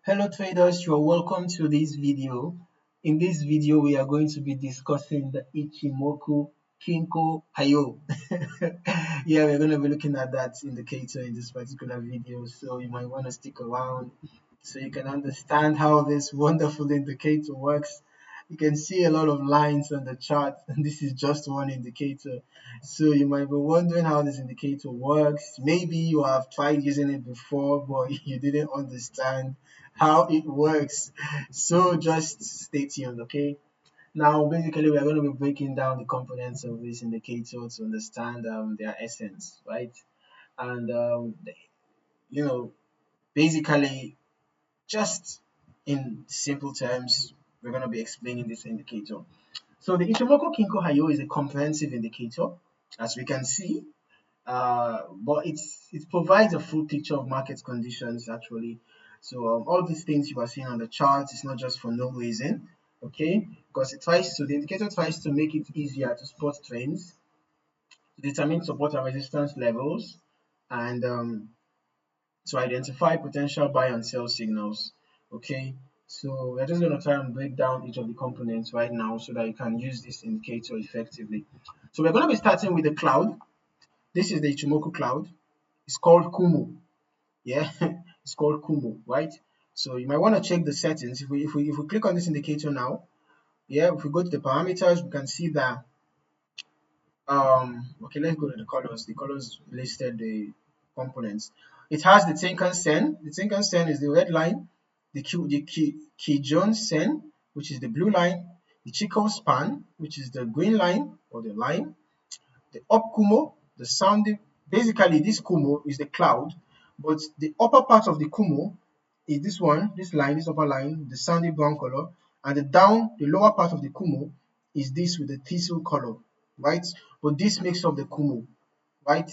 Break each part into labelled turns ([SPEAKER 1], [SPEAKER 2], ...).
[SPEAKER 1] Hello traders, you're welcome to this video. In this video, we are going to be discussing the Ichimoku Kinko Hyo. Yeah, we're going to be looking at that indicator in this particular video, so you might want to stick around so you can understand how this wonderful indicator works. You can see a lot of lines on the chart, and this is just one indicator. So you might be wondering how this indicator works. Maybe you have tried using it before, but you didn't understand how it works. So just stay tuned, okay? Now, basically, we are going to be breaking down the components of this indicator to understand their essence, right? And basically, just in simple terms, we're going to be explaining this indicator. So the Ichimoku Kinko Hyo is a comprehensive indicator, as we can see, but it provides a full picture of market conditions actually. So all these things you are seeing on the chart is not just for no reason, okay? Because the indicator tries to make it easier to spot trends, to determine support and resistance levels, and to identify potential buy and sell signals, okay? So we're just going to try and break down each of the components right now so that you can use this indicator effectively. So we're going to be starting with the cloud. This is the Ichimoku Cloud. It's called Kumo. Yeah, it's called Kumo, right? So you might want to check the settings. If we click on this indicator now, yeah, if we go to the parameters, we can see that okay, let's go to the colors. The colors listed the components. It has the Tenkan-sen. The Tenkan-sen is the red line, the Kijun-sen, which is the blue line, the Chikou Span, which is the green line or the line, the up Kumo, the sounding. Basically, this Kumo is the cloud, but the upper part of the Kumo is this one, this line, this upper line, the sandy brown color, and the lower part of the Kumo is this with the thistle color, right? But this makes up the Kumo, right?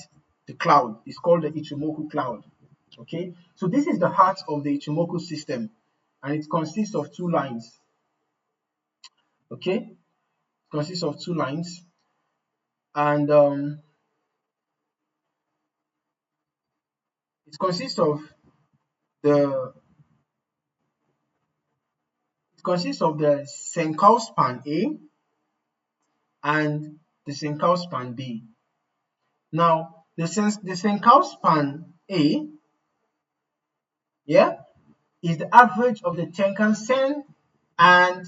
[SPEAKER 1] The cloud is called the Ichimoku Cloud. Okay, so this is the heart of the Ichimoku system, and it consists of two lines. Okay, it consists of two lines, and it consists of the the Senkou Span A and the Senkou Span B. Now, the Senkou Span A, yeah, is the average of the Tenkan-sen and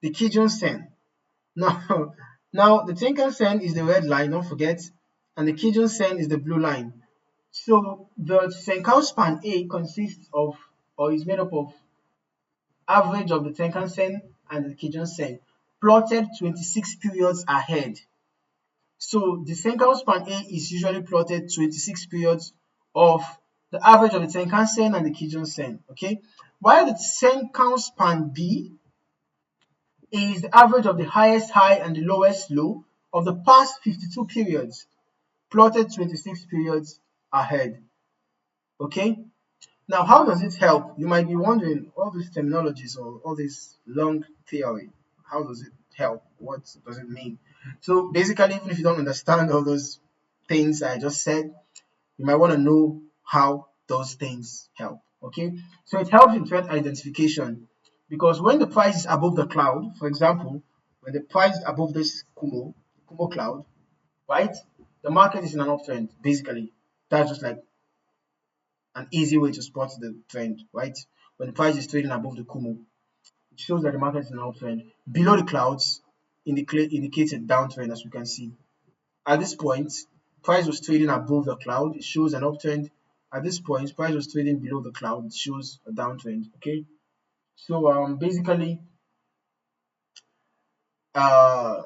[SPEAKER 1] the Kijun-sen. Now, now the Tenkan-sen is the red line, don't forget, and the Kijun-sen is the blue line. So the Senkou Span A consists of, or is made up of, average of the Tenkan-sen and the Kijun-sen plotted 26 periods ahead. So the Senkou Span A is usually plotted 26 periods of the average of the Tenkan-sen and the Kijun-sen, okay? While the Senkou Span B is the average of the highest high and the lowest low of the past 52 periods, plotted 26 periods ahead, okay? Now, how does it help? You might be wondering, all these terminologies or all this long theory, how does it help? What does it mean? So basically, even if you don't understand all those things I just said, you might want to know how those things help. Okay, so it helps in trend identification because when the price is above the cloud, for example, when the price is above this Kumo cloud, right, the market is in an uptrend. Basically, that's just like an easy way to spot the trend, right? When the price is trading above the Kumo, it shows that the market is in an uptrend. Below the clouds indicates a downtrend, as we can see. At this point, price was trading above the cloud, it shows an uptrend. At this point, price was trading below the cloud, it shows a downtrend. Okay, so basically, uh,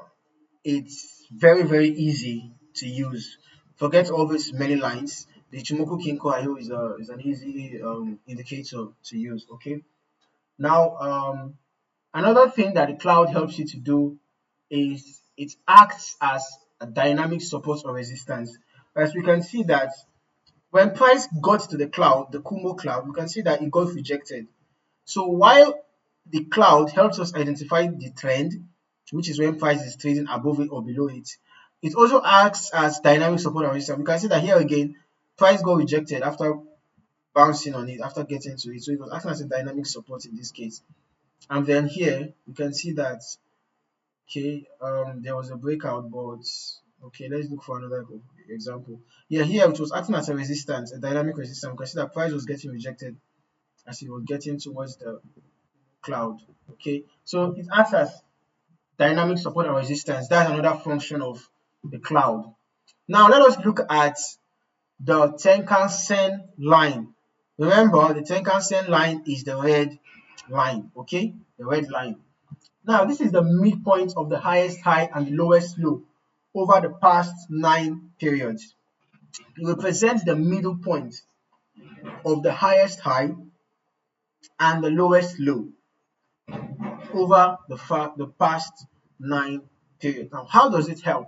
[SPEAKER 1] it's very easy to use. Forget all these many lines. The Ichimoku Kinko Hyo is an easy indicator to use. Okay, now another thing that the cloud helps you to do is it acts as a dynamic support or resistance. As we can see that when price got to the cloud, the Kumo cloud, we can see that it got rejected. So while the cloud helps us identify the trend, which is when price is trading above it or below it, it also acts as dynamic support and resistance. We can see that here again, price got rejected after bouncing on it after getting to it. So it was acting as a dynamic support in this case. And then here you can see that okay, there was a breakout, but okay, let's look for another example. Yeah, here it was acting as a resistance, a dynamic resistance. You can see that price was getting rejected as it was getting towards the cloud. Okay, so it acts as dynamic support and resistance. That's another function of the cloud. Now let us look at the Tenkan-sen line. Remember, the Tenkan-sen line is the red line. Okay, the red line. Now, this is the midpoint of the highest high and the lowest low over the past 9 periods. It represents the middle point of the highest high and the lowest low over the past 9 periods. Now, how does it help?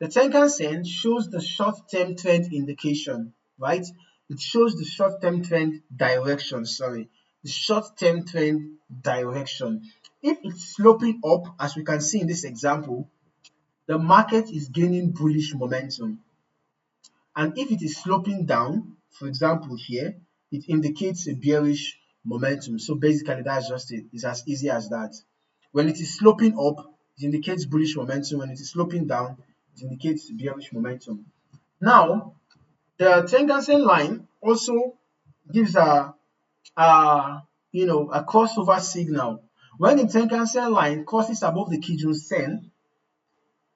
[SPEAKER 1] The Tenkan-sen shows the short-term trend indication, right? It shows the short-term trend direction, sorry, the short-term trend direction. If it's sloping up, as we can see in this example, the market is gaining bullish momentum. And if it is sloping down, for example here, it indicates a bearish momentum. So basically that's just it. It's as easy as that. When it is sloping up, it indicates bullish momentum. When it is sloping down, it indicates bearish momentum. Now, the Tenkan-sen line also gives a crossover signal. When the Tenkan-sen line crosses above the Kijun-sen,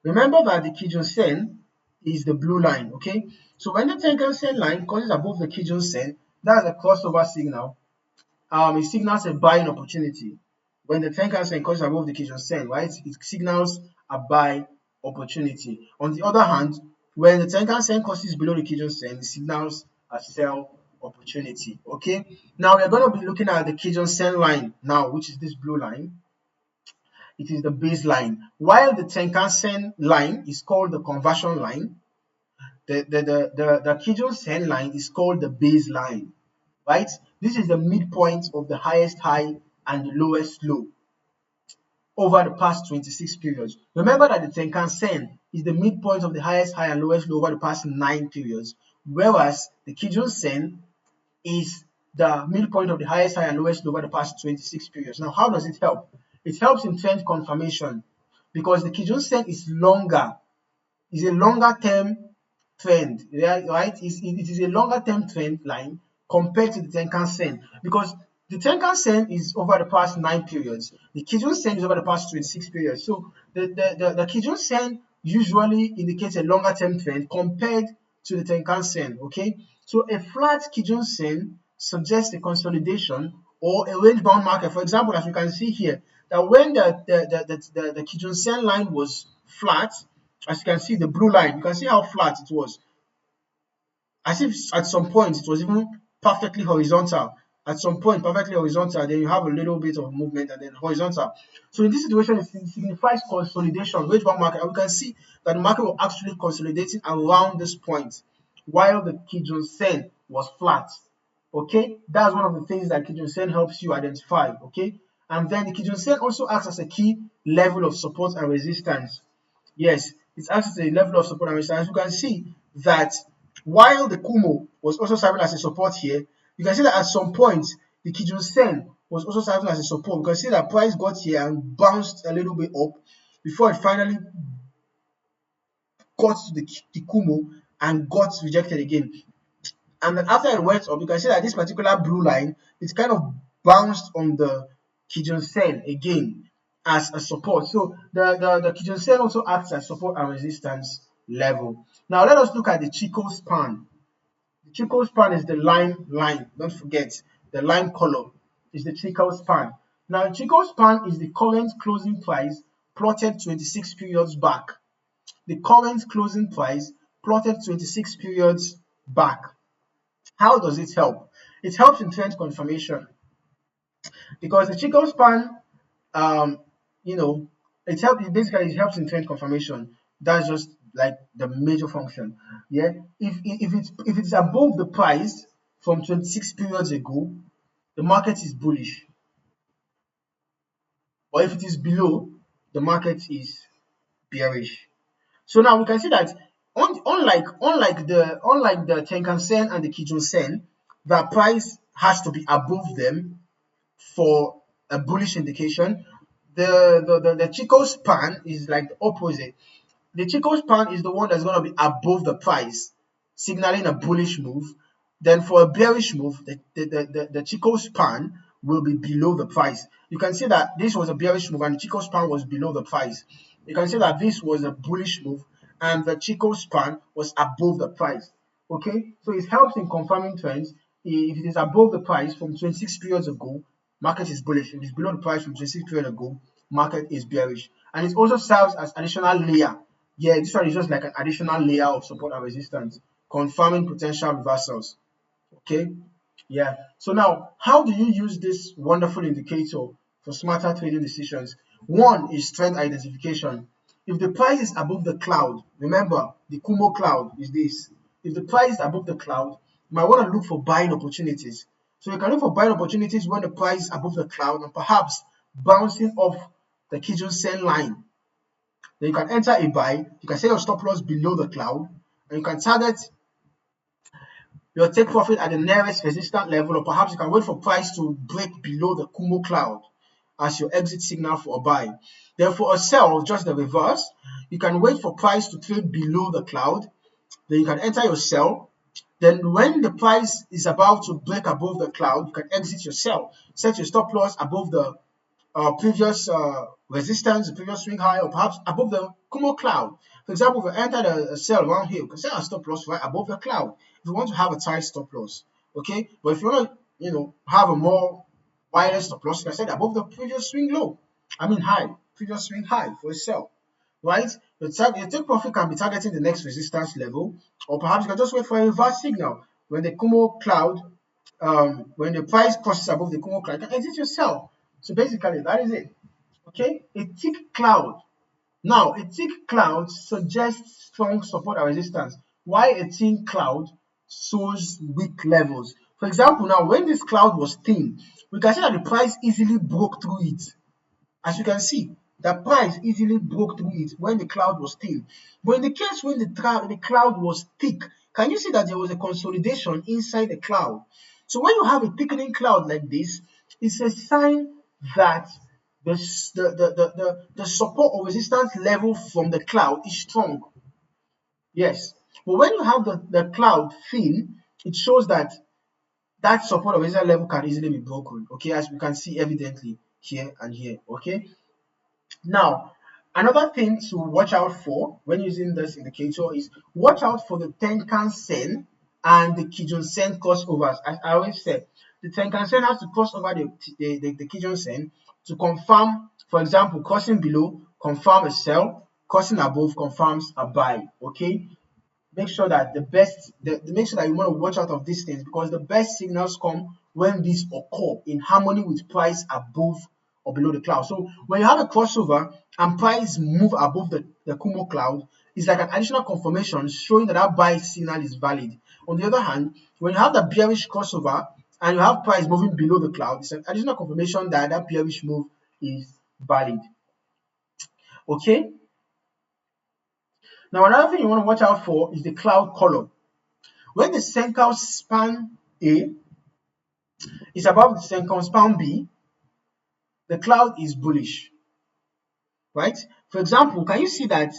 [SPEAKER 1] remember that the Kijun-sen is the blue line, okay? So when the Tenkan-sen line crosses above the Kijun-sen, that's a crossover signal. It signals a buying opportunity. When the Tenkan-sen crosses above the Kijun-sen, right, it signals a buy opportunity. On the other hand, when the Tenkan-sen crosses below the Kijun-sen, it signals a sell opportunity, okay? Now we're going to be looking at the Kijun-sen line now, which is this blue line. It is the baseline. While the Tenkan-sen line is called the conversion line, the Kijun-sen line is called the baseline, right? This is the midpoint of the highest high and the lowest low over the past 26 periods. Remember that the Tenkan-sen is the midpoint of the highest high and lowest low over the past 9 periods, whereas the Kijun-sen is the midpoint of the highest high and lowest low over the past 26 periods. Now, how does it help? It helps in trend confirmation because the Kijun-sen is longer, is a longer term trend, right? It is a longer term trend line compared to the Tenkan-sen because the Tenkan-sen is over the past 9 periods. The Kijun-sen is over the past 26 periods. So the Kijun-sen usually indicates a longer term trend compared to the Tenkan-sen, okay? So a flat Kijun-sen suggests a consolidation or a range bound market. For example, as you can see here, that when the Kijun-sen line was flat, as you can see, the blue line, you can see how flat it was. As if at some point it was even perfectly horizontal. At some point, perfectly horizontal, then you have a little bit of movement and then horizontal. So in this situation, it signifies consolidation, range bound market. And we can see that the market was actually consolidating around this point while the Kijun-sen was flat. Okay, that's one of the things that Kijun-sen helps you identify. Okay, and then the Kijun-sen also acts as a key level of support and resistance. Yes, it acts as a level of support and resistance. As you can see that while the Kumo was also serving as a support here, you can see that at some point the Kijun-sen was also serving as a support. You can see that price got here and bounced a little bit up before it finally got to the Kumo and got rejected again. And then after it went up, you can see that this particular blue line, it kind of bounced on the Kijun-sen again as a support. So the Kijun-sen also acts as support and resistance level. Now let us look at the Chikou span. The Chikou span is the line. Don't forget, the line color is the Chikou span. Now the Chikou span is the current closing price plotted 26 periods back. The current closing price plotted 26 periods back. How does it help? It helps in trend confirmation because the Chikou span, um, you know, it helps in trend confirmation. That's just like the major function. Yeah, if it's above the price from 26 periods ago, the market is bullish. Or if it is below, the market is bearish. So now we can see that unlike the Tenkan-sen and the Kijun-sen, the price has to be above them for a bullish indication. The Chico span is like the opposite. The Chico span is the one that's going to be above the price, signaling a bullish move. Then for a bearish move, the Chico span will be below the price. You can see that this was a bearish move and the Chico span was below the price. You can see that this was a bullish move and the Chico span was above the price. Okay, so it helps in confirming trends. If it is above the price from 26 periods ago, market is bullish. If it's below the price from 26 periods ago, market is bearish. And it also serves as additional layer. Yeah, this one is just like an additional layer of support and resistance, confirming potential reversals. Okay, yeah. So now, how do you use this wonderful indicator for smarter trading decisions? One is trend identification. If the price is above the cloud, remember the Kumo cloud is this. If the price is above the cloud, you might want to look for buying opportunities. So you can look for buying opportunities when the price is above the cloud and perhaps bouncing off the Kijun-sen line. Then you can enter a buy, you can set your stop loss below the cloud, and you can target your take profit at the nearest resistance level, or perhaps you can wait for price to break below the Kumo cloud as your exit signal for a buy. Then for a sell, just the reverse, you can wait for price to trade below the cloud, then you can enter your sell. Then when the price is about to break above the cloud, you can exit your sell. Set your stop loss above the previous resistance, the previous swing high, or perhaps above the Kumo cloud. For example, if you enter a sell around here, you can set a stop loss right above the cloud if you want to have a tight stop loss. Okay, but if you want to, have a more wider stop loss, you can set it above the previous swing low. I mean high, previous swing high for a sell. Right? Your take profit can be targeting the next resistance level, or perhaps you can just wait for a reverse signal when the Kumo cloud when the price crosses above the Kumo cloud, you can exit your sell. So basically, that is it. Okay, a thick cloud. Now, a thick cloud suggests strong support and resistance, while a thin cloud shows weak levels. For example, now when this cloud was thin, we can see that the price easily broke through it. As you can see, the price easily broke through it when the cloud was thin. But in the case when the cloud was thick, can you see that there was a consolidation inside the cloud? So when you have a thickening cloud like this, it's a sign that the support or resistance level from the cloud is strong. Yes. But when you have the cloud thin, it shows that that support or resistance level can easily be broken. Okay, as we can see evidently here and here. Okay. Now, another thing to watch out for when using this indicator is watch out for the Tenkan-sen and the Kijun-sen crossovers. As I always said, the Tenkan-sen has to cross over the Kijun-sen to confirm, for example, crossing below, confirm a sell, crossing above confirms a buy. Okay, make sure that make sure that you want to watch out of these things, because the best signals come when these occur in harmony with price above or below the cloud. So when you have a crossover and price move above the Kumo cloud, it's like an additional confirmation showing that that buy signal is valid. On the other hand, when you have the bearish crossover and you have price moving below the cloud, it's an additional confirmation that that bearish move is valid. Okay. Now another thing you want to watch out for is the cloud color. When the Senkou Span A is above the Senkou Span B, the cloud is bullish, right? For example, can you see that?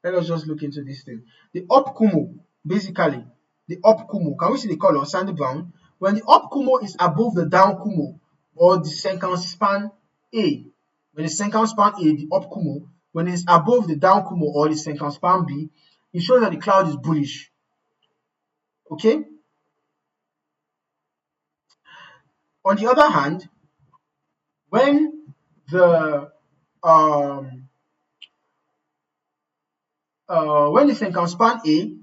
[SPEAKER 1] Let us just look into this thing. The up Kumo, basically, the up Kumo, can we see the color, sandy brown? When the up Kumo is above the down Kumo or the Senkou Span A, when the Senkou Span A, the up Kumo, when it's above the down Kumo or the Senkou Span B, it shows that the cloud is bullish. Okay? On the other hand, when the when the Senkou Span A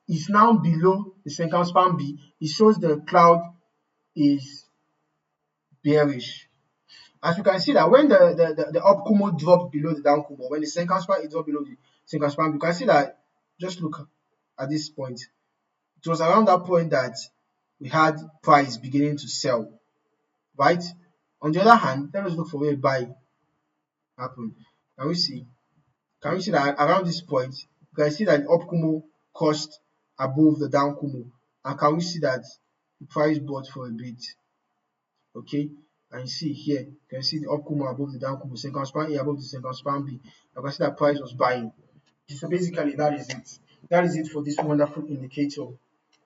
[SPEAKER 1] is now below the Senkou Span B, it shows the cloud is bearish. As you can see that when the up Kumo dropped below the down Kumo, when the Senkou Span A dropped below the Senkou Span B, you can see that, just look at this point. It was around that point that we had price beginning to sell, right? On the other hand, let us look for where buy happened. Can we see? Can we see that around this point, you can see that the up Kumo crossed above the down Kumo And can we see that the price bought for a bit? Okay, and you see here, you can see the up Kumo above the down Kumo, Senkou Span A above the Senkou Span B. You can see that price was buying. So basically, that is it. That is it for this wonderful indicator.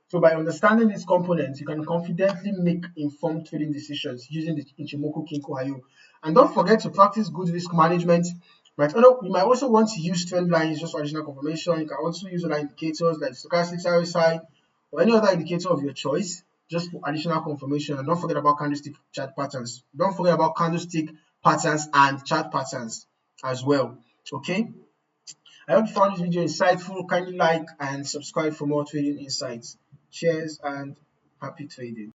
[SPEAKER 1] So by understanding these components, you can confidently make informed trading decisions using the Ichimoku Kinko Hyo. And don't forget to practice good risk management. Right? You might also want to use trend lines just for additional confirmation. You can also use other indicators like stochastic RSI or any other indicator of your choice just for additional confirmation. And don't forget about candlestick chart patterns. Don't forget about candlestick patterns and chart patterns as well. Okay? I hope you found this video insightful. Kindly like and subscribe for more trading insights. Cheers and happy trading.